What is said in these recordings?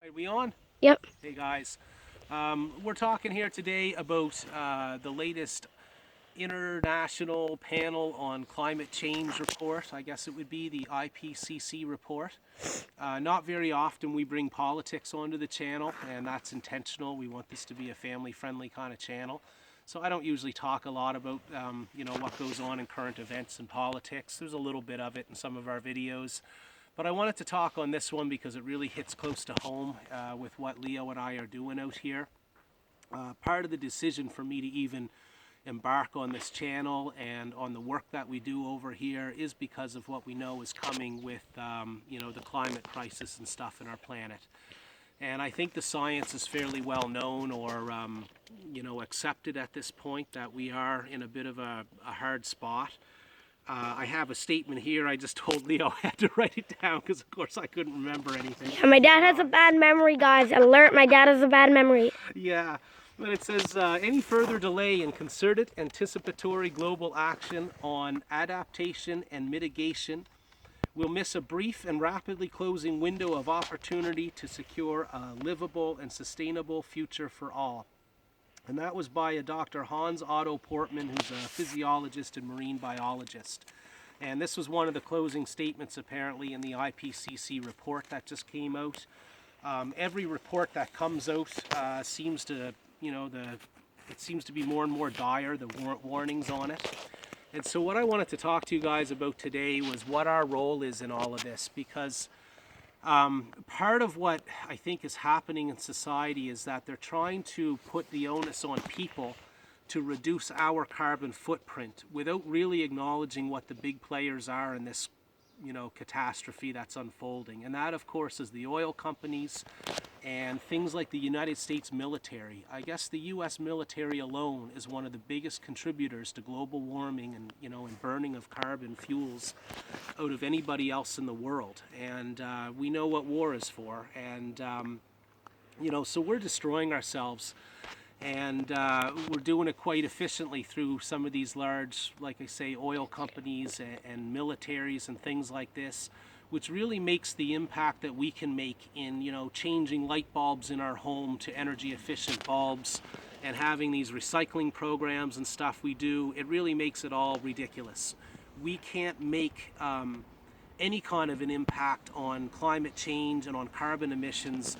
Are we on? Yep. Hey guys, we're talking here today about the latest international panel on climate change report. I guess it would be the IPCC report. Not very often we bring politics onto the channel, and that's intentional. We want this to be a family-friendly kind of channel. So I don't usually talk a lot about what goes on in current events and politics. There's a little bit of it in some of our videos. But I wanted to talk on this one because it really hits close to home with what Leo and I are doing out here. Part of the decision for me to even embark on this channel and on the work that we do over here is because of what we know is coming with the climate crisis and stuff in our planet. And I think the science is fairly well known or accepted at this point that we are in a bit of a hard spot. I have a statement here. I just told Leo I had to write it down because, of course, I couldn't remember anything. And my dad has a bad memory, guys. Alert, my dad has a bad memory. Yeah, but it says, any further delay in concerted anticipatory global action on adaptation and mitigation will miss a brief and rapidly closing window of opportunity to secure a livable and sustainable future for all. And that was by a Dr. Hans Otto Portman, who's a physiologist and marine biologist. And this was one of the closing statements apparently in the IPCC report that just came out. Every report that comes out seems to, it seems to be more and more dire, the warnings on it. And so what I wanted to talk to you guys about today was what our role is in all of this, because part of what I think is happening in society is that they're trying to put the onus on people to reduce our carbon footprint without really acknowledging what the big players are in this, catastrophe that's unfolding. And that, of course, is the oil companies and things like the United States military. I guess the U.S. military alone is one of the biggest contributors to global warming and, and burning of carbon fuels out of anybody else in the world. And we know what war is for. And, so we're destroying ourselves. And we're doing it quite efficiently through some of these large, like I say, oil companies and militaries and things like this, which really makes the impact that we can make in, changing light bulbs in our home to energy efficient bulbs and having these recycling programs and stuff we do. It really makes it all ridiculous. We can't make any kind of an impact on climate change and on carbon emissions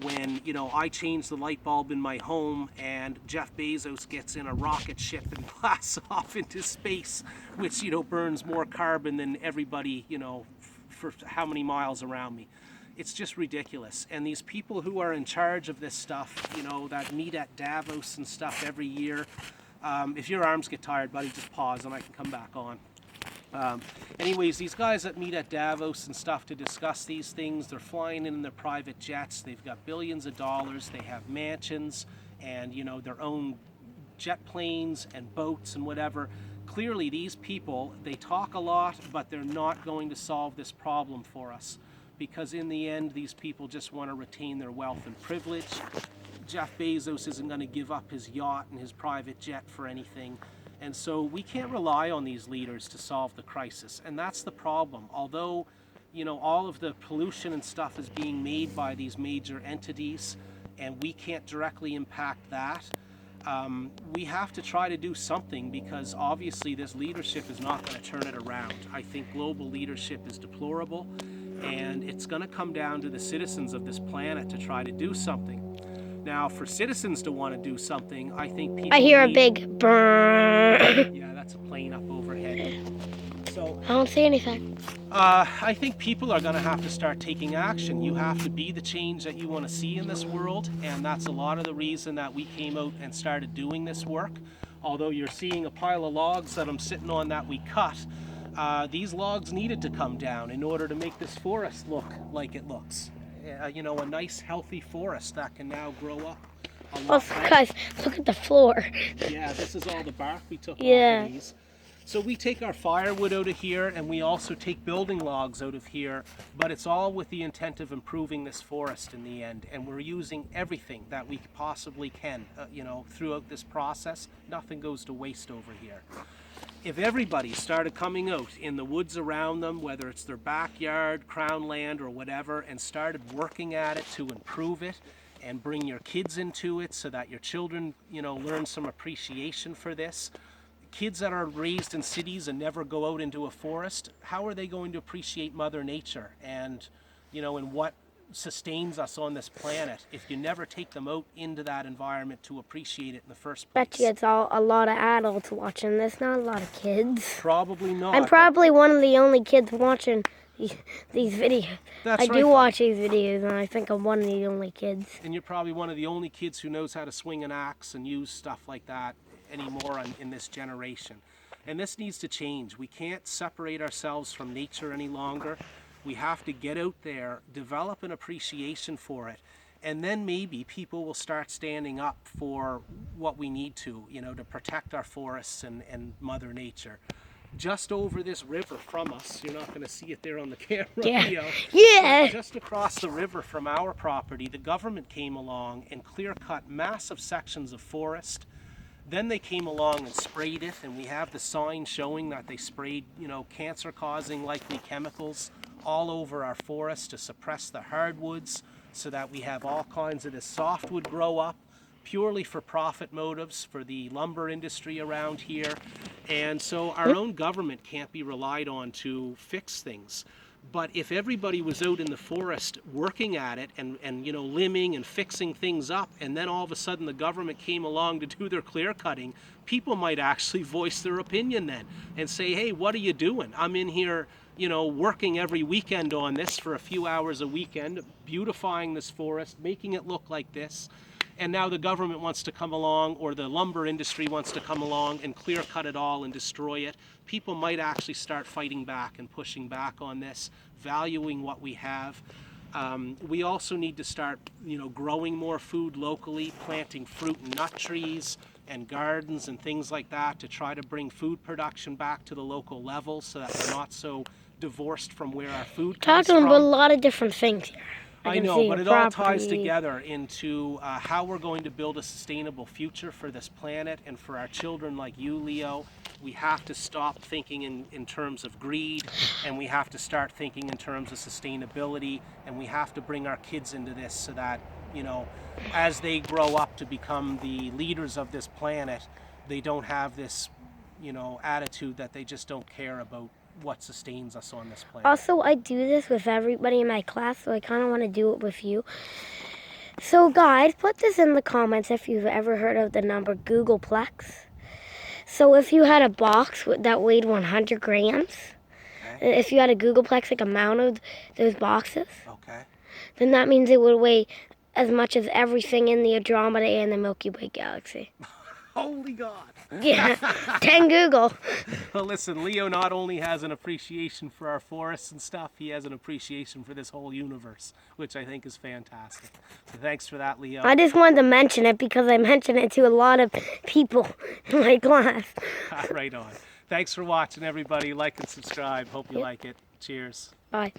when, I change the light bulb in my home and Jeff Bezos gets in a rocket ship and blasts off into space, which, burns more carbon than everybody, for how many miles around me. It's just ridiculous. And these people who are in charge of this stuff, that meet at Davos and stuff every year, if your arms get tired, buddy, just pause and I can come back on. Anyways, these guys that meet at Davos and stuff to discuss these things, they're flying in their private jets, they've got billions of dollars, they have mansions and, their own jet planes and boats and whatever. Clearly, these people, they talk a lot, but they're not going to solve this problem for us because in the end, these people just want to retain their wealth and privilege. Jeff Bezos isn't going to give up his yacht and his private jet for anything. And so we can't rely on these leaders to solve the crisis. And that's the problem. Although, all of the pollution and stuff is being made by these major entities and we can't directly impact that, we have to try to do something because obviously this leadership is not going to turn it around. I think global leadership is deplorable and it's going to come down to the citizens of this planet to try to do something. Now, for citizens to want to do something, I think people I hear a big brrrr. Yeah, that's a plane up overhead. So I don't see anything. I think people are going to have to start taking action. You have to be the change that you want to see in this world, and that's a lot of the reason that we came out and started doing this work. Although you're seeing a pile of logs that I'm sitting on that we cut, these logs needed to come down in order to make this forest look like it looks. A nice healthy forest that can now grow up a lot better. Guys, look at the floor. Yeah, this is all the bark we took off Yeah. of these. So we take our firewood out of here, and we also take building logs out of here, but it's all with the intent of improving this forest in the end. And we're using everything that we possibly can, throughout this process. Nothing goes to waste over here. If everybody started coming out in the woods around them, whether it's their backyard, crown land, or whatever, and started working at it to improve it, and bring your kids into it so that your children, learn some appreciation for this. Kids that are raised in cities and never go out into a forest, how are they going to appreciate Mother Nature and, and what sustains us on this planet if you never take them out into that environment to appreciate it in the first place? Bet you it's a lot of adults watching this, not a lot of kids. Probably not. I'm probably one of the only kids watching these videos. That's I right, do watch these videos, and I think I'm one of the only kids. And you're probably one of the only kids who knows how to swing an axe and use stuff like that anymore in this generation. And this needs to change. We can't separate ourselves from nature any longer. We have to get out there, develop an appreciation for it, and then maybe people will start standing up for what we need to protect our forests and Mother Nature. Just over this river from us, you're not going to see it there on the camera. Yeah. Yeah. Just across the river from our property, the government came along and clear-cut massive sections of forest. Then they came along and sprayed it, and we have the sign showing that they sprayed, cancer-causing likely chemicals all over our forest to suppress the hardwoods so that we have all kinds of this softwood grow up purely for profit motives for the lumber industry around here. And so our own government can't be relied on to fix things. But if everybody was out in the forest working at it and limbing and fixing things up, and then all of a sudden the government came along to do their clear cutting, people might actually voice their opinion then and say, hey, what are you doing? I'm in here working every weekend on this for a few hours a weekend, beautifying this forest, making it look like this. And now the government wants to come along, or the lumber industry wants to come along and clear cut it all and destroy it. People might actually start fighting back and pushing back on this, valuing what we have. We also need to start, growing more food locally, planting fruit and nut trees and gardens and things like that to try to bring food production back to the local level so that we're not so divorced from where our food comes from. Talking about a lot of different things here. I know, but it all ties together into how we're going to build a sustainable future for this planet and for our children like you, Leo. We have to stop thinking in terms of greed, and we have to start thinking in terms of sustainability, and we have to bring our kids into this so that, as they grow up to become the leaders of this planet, they don't have this, attitude that they just don't care about what sustains us on this planet. Also, I do this with everybody in my class, so I kind of want to do it with you. So guys, put this in the comments if you've ever heard of the number Googleplex. So if you had a box that weighed 100 grams, okay, if you had a Googleplex, like amount of those boxes, okay, then that means it would weigh as much as everything in the Andromeda and the Milky Way galaxy. Holy God. Yeah, 10 Google. Well, listen, Leo not only has an appreciation for our forests and stuff, he has an appreciation for this whole universe, which I think is fantastic. So thanks for that, Leo. I just wanted to mention it because I mentioned it to a lot of people in my class. Right on. Thanks for watching, everybody. Like and subscribe. Hope you like it. Cheers. Bye.